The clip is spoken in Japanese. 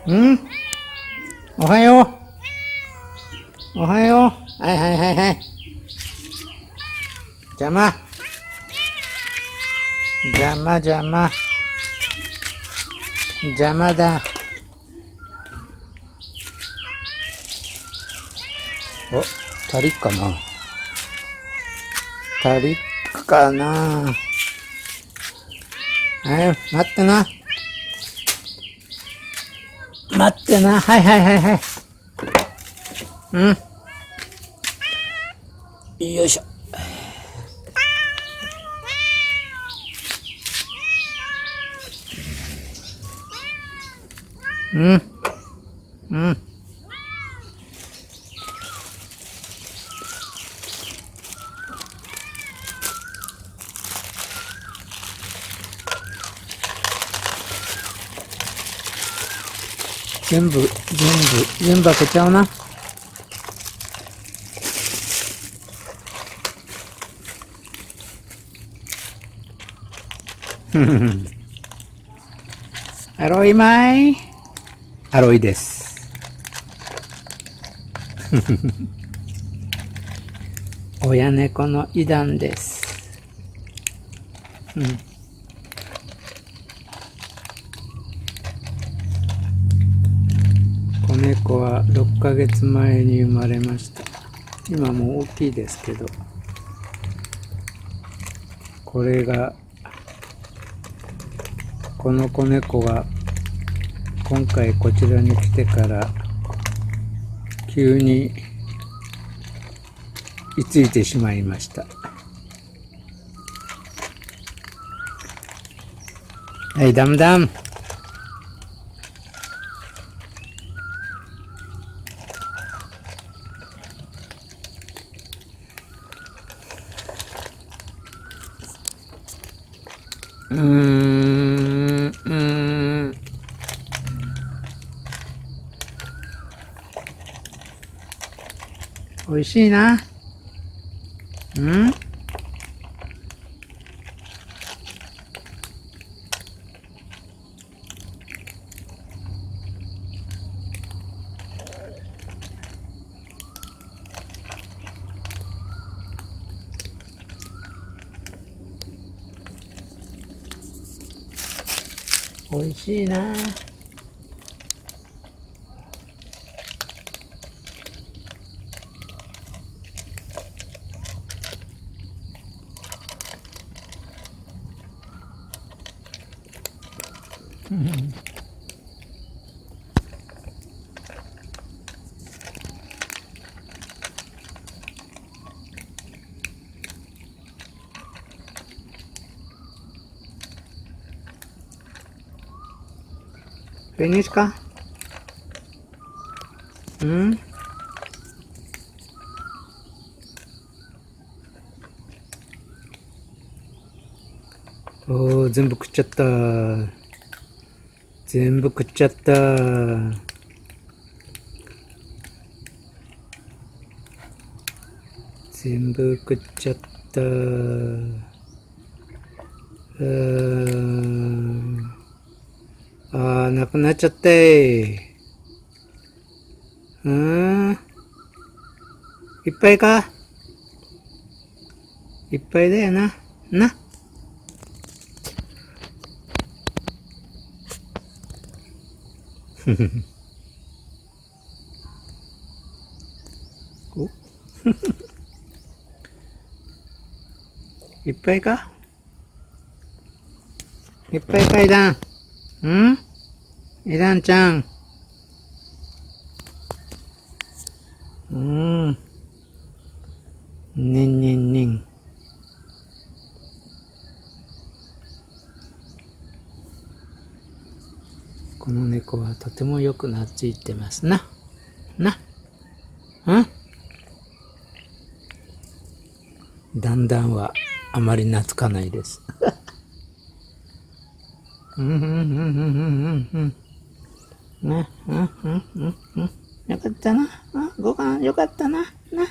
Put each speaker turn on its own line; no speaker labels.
うん、おはよう。おはよう。はいはいはいはい。邪魔。邪魔邪魔。邪魔だ。お、足りっかな。足りっかな。はい、待ってな。待ってな。はいはいはいはい。うん。よいしょ。うん。うん。全部開けちゃうな。アロイマイ。アロイです。親猫のイダンです。うん。子猫は6ヶ月前に生まれました。今もう大きいですけど、この子猫が今回こちらに来てから急に居ついてしまいました。はい、ダムダム。おいしいな。うん。おいしいな。Finish ka? Hmm? おー、全部食っちゃった。全部食っちゃった。全部食っちゃった。なくなっちゃったい。いっぱいか？いっぱいだよな。な。おいっぱいか？いっぱいかいだん。イダンちゃん。ねんねんねん。この猫はとてもよく懐いてますな。な。だんだんはあまり懐かないです。ね、よかったな。ご飯よかったな。な。